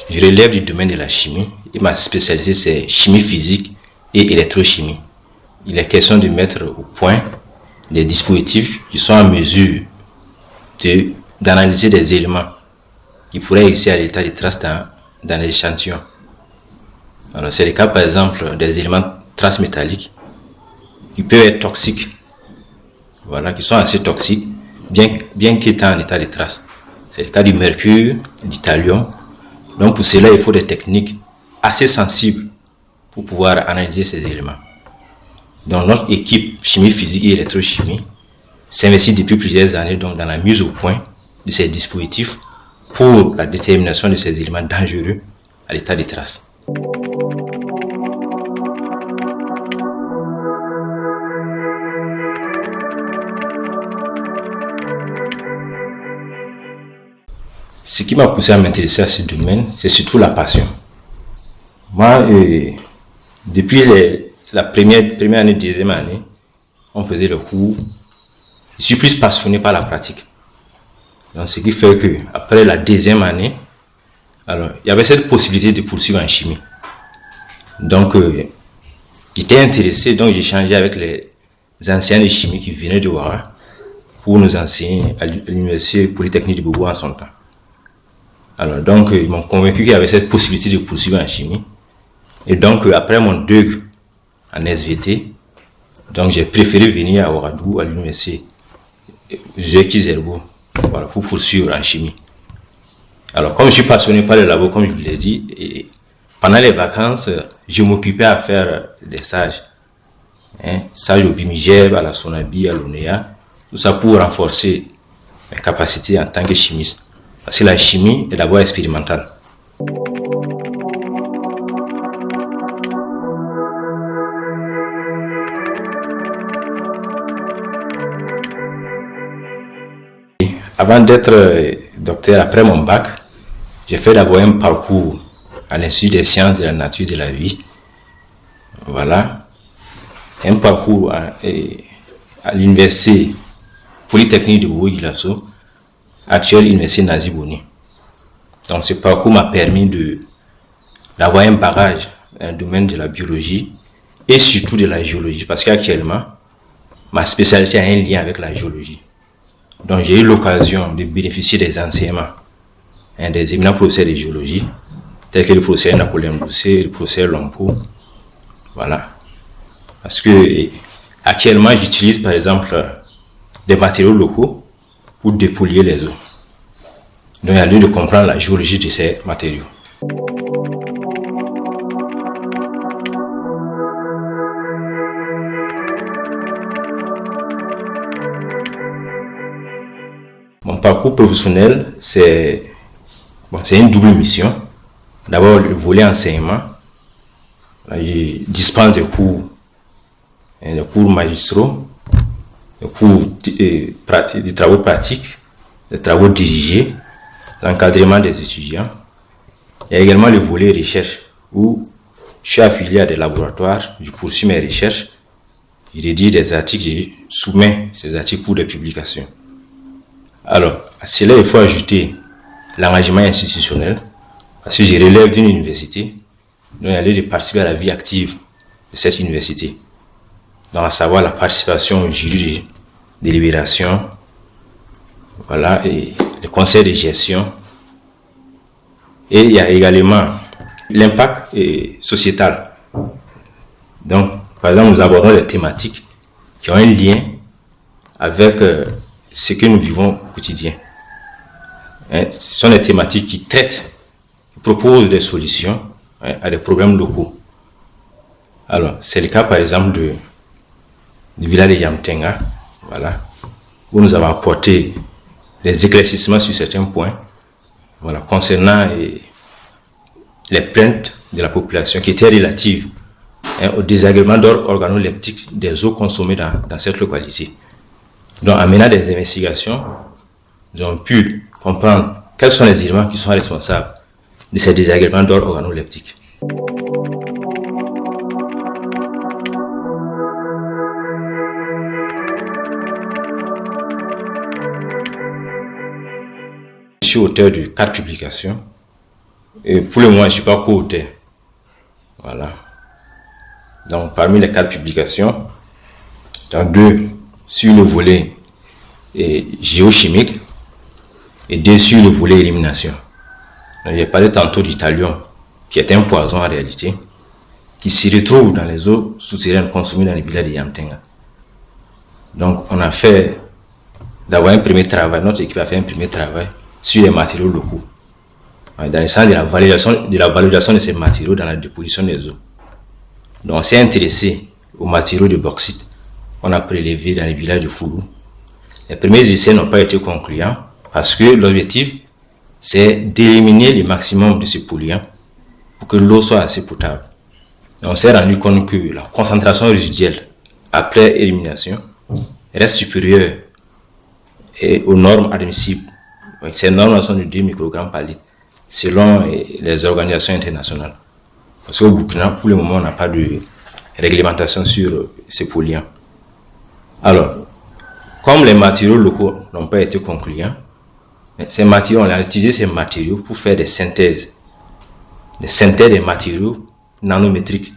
Je relève du domaine de la chimie et ma spécialité c'est chimie physique et électrochimie. Il est question de mettre au point des dispositifs qui sont en mesure d'analyser des éléments qui pourraient exister à l'état de traces dans les échantillons. Alors c'est le cas par exemple des éléments traces métalliques qui peuvent être toxiques, voilà, qui sont assez toxiques, bien qu'étant en état de traces. C'est le cas du mercure, du thallium. Donc pour cela, il faut des techniques assez sensibles pour pouvoir analyser ces éléments. Donc notre équipe chimie physique et électrochimie s'investit depuis plusieurs années donc, dans la mise au point de ces dispositifs pour la détermination de ces éléments dangereux à l'état de traces. Ce qui m'a poussé à m'intéresser à ce domaine, c'est surtout la passion. Moi, depuis la première année, deuxième année, on faisait le cours. Je suis plus passionné par la pratique. Donc, ce qui fait que après la deuxième année, alors, il y avait cette possibilité de poursuivre en chimie. Donc, j'étais intéressé, donc j'ai échangé avec les anciens de chimie qui venaient de Ouara pour nous enseigner à l'université polytechnique de Bobo en son temps. Alors, donc, ils m'ont convaincu qu'il y avait cette possibilité de poursuivre en chimie. Et donc, après mon DEUG en SVT, donc j'ai préféré venir à Ouagadougou, à l'université Zeki Zerbo, voilà, pour poursuivre en chimie. Alors, comme je suis passionné par le labo, comme je vous l'ai dit, et pendant les vacances, je m'occupais à faire des stages. Stages au Bimigeb, à la Sonabi, à l'ONEA, tout ça pour renforcer mes capacités en tant que chimiste. Parce que la chimie est d'abord expérimentale. Avant d'être docteur, après mon bac, j'ai fait d'abord un parcours à l'Institut des sciences de la nature et de la vie. Voilà. Un parcours à l'université polytechnique de Bobo-Dioulasso, actuelle université Nazi Boni. Donc ce parcours m'a permis d'avoir un bagage dans le domaine de la biologie et surtout de la géologie, parce qu'actuellement, ma spécialité a un lien avec la géologie. Donc j'ai eu l'occasion de bénéficier des enseignements des éminents professeurs de géologie, tels que le professeur Napoléon Doucet, le professeur Lompo. Voilà. Parce que actuellement, j'utilise par exemple des matériaux locaux pour dépolluer les eaux. Donc il y a lieu de comprendre la géologie de ces matériaux. Mon parcours professionnel, c'est une double mission. D'abord, le volet enseignement. Je dispense des cours magistraux, des cours des travaux pratiques, des travaux dirigés, l'encadrement des étudiants. Il y a également le volet recherche où je suis affilié à des laboratoires, je poursuis mes recherches, je rédige des articles, je soumets ces articles pour des publications. Alors, à cela, il faut ajouter l'engagement institutionnel, parce que je relève d'une université, donc il y a lieu de participer à la vie active de cette université. Donc, à savoir la participation au jury de délibération, voilà, et le conseil de gestion. Et il y a également l'impact sociétal. Donc, par exemple, nous abordons des thématiques qui ont un lien avec ce que nous vivons au quotidien. Ce sont des thématiques qui traitent, qui proposent des solutions à des problèmes locaux. Alors, c'est le cas par exemple du village de Yamtenga, voilà, où nous avons apporté des éclaircissements sur certains points, voilà, concernant les plaintes de la population qui étaient relatives au désagrément d'ordre organoleptique des eaux consommées dans cette localité. Donc, en menant des investigations, nous avons pu comprendre quels sont les éléments qui sont responsables de ces désagréments d'ordre organoleptique. Je suis auteur de 4 publications Et pour le moment, je ne suis pas co-auteur. Voilà. Donc, parmi les 4 publications, il y en a 2 sur le volet géochimique et 2 sur le volet élimination. J'ai parlé tantôt du thallium, qui est un poison en réalité, qui se retrouve dans les eaux souterraines consommées dans les villages de Yamtenga. Donc, on a fait d'avoir un premier travail, notre équipe a fait un premier travail sur les matériaux locaux, dans le sens de la valorisation de ces matériaux dans la dépollution des eaux. Donc, on s'est intéressé aux matériaux de bauxite qu'on a prélevés dans les villages de Foulou. Les premiers essais n'ont pas été concluants parce que l'objectif, c'est d'éliminer le maximum de ces polluants pour que l'eau soit assez potable. Et on s'est rendu compte que la concentration résiduelle après élimination reste supérieure aux normes admissibles. Ces normes sont de 2 microgrammes par litre selon les organisations internationales. Parce qu'au Burkina, pour le moment, on n'a pas de réglementation sur ces polluants. Alors, comme les matériaux locaux n'ont pas été concluants, on a utilisé ces matériaux pour faire des synthèses des matériaux nanométriques.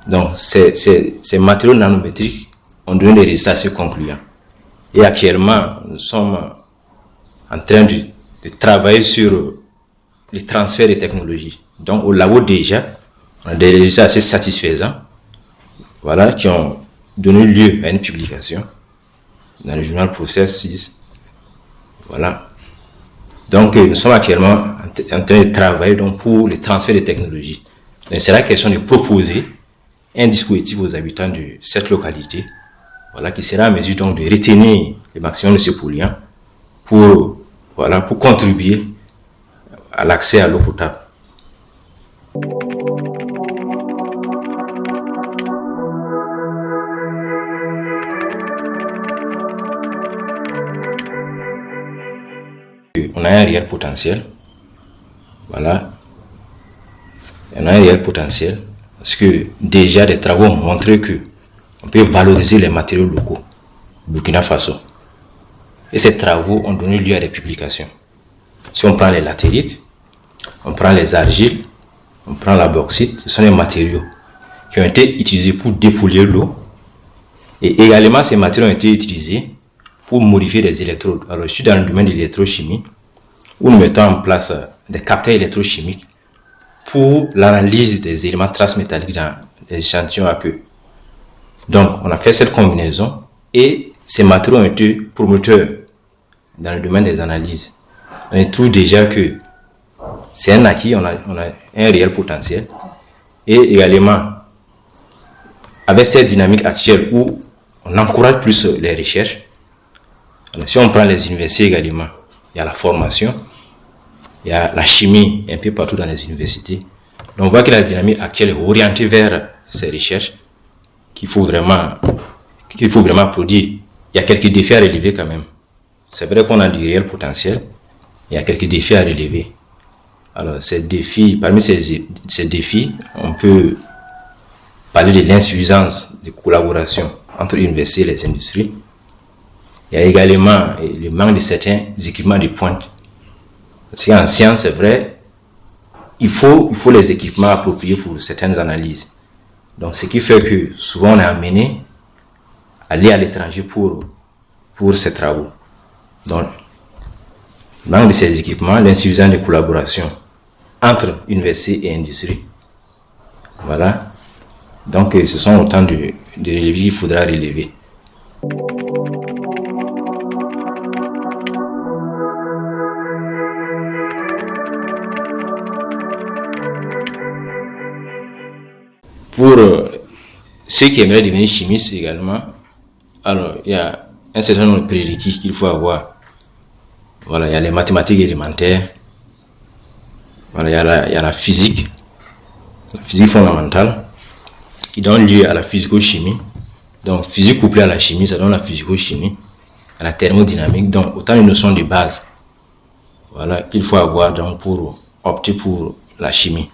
Donc, ces matériaux nanométriques ont donné des résultats assez concluants. Et actuellement, nous sommes en train de travailler sur le transfert des technologies. Donc, au labo déjà, on a des résultats assez satisfaisants, voilà, qui ont donné lieu à une publication dans le journal Process 6. Voilà. Donc, nous sommes actuellement en train de travailler donc, pour le transfert des technologies. C'est la question de proposer un dispositif aux habitants de cette localité, voilà, qui sera à mesure donc, de retenir le maximum de ces polluants pour contribuer à l'accès à l'eau potable. On a un réel potentiel. Voilà. On a un réel potentiel parce que déjà des travaux ont montré que on peut valoriser les matériaux locaux au Burkina Faso. Et ces travaux ont donné lieu à des publications. Si on prend les latérites, on prend les argiles, on prend la bauxite, ce sont des matériaux qui ont été utilisés pour dépolluer l'eau. Et également, ces matériaux ont été utilisés pour modifier des électrodes. Alors, je suis dans le domaine de l'électrochimie, où nous mettons en place des capteurs électrochimiques pour l'analyse des éléments traces métalliques dans les échantillons aqueux. Donc, on a fait cette combinaison et ces matériaux ont été promoteurs dans le domaine des analyses. On trouve déjà que c'est un acquis, on a un réel potentiel. Et également, avec cette dynamique actuelle où on encourage plus les recherches, alors, si on prend les universités également, il y a la formation, il y a la chimie un peu partout dans les universités. Donc on voit que la dynamique actuelle est orientée vers ces recherches qu'il faut vraiment produire. Il y a quelques défis à relever quand même. C'est vrai qu'on a du réel potentiel, il y a quelques défis à relever. Alors parmi ces défis, on peut parler de l'insuffisance de collaboration entre l'université et les industries. Il y a également le manque de certains équipements de pointe. Parce qu'en science, c'est vrai, il faut les équipements appropriés pour certaines analyses. Donc, ce qui fait que souvent on est amené à aller à l'étranger pour ces travaux. Donc, le manque de ces équipements, l'insuffisance de collaboration entre université et industrie. Voilà. Donc, ce sont autant de relevés qu'il faudra relever. Pour ceux qui aimeraient devenir chimistes également, alors il y a un certain nombre de prérequis qu'il faut avoir. Voilà, il y a les mathématiques élémentaires, voilà, il y a la physique fondamentale, qui donne lieu à la physico-chimie. Donc, physique couplée à la chimie, ça donne la physico-chimie, à la thermodynamique, donc autant de notions de base, voilà, qu'il faut avoir donc, pour opter pour la chimie.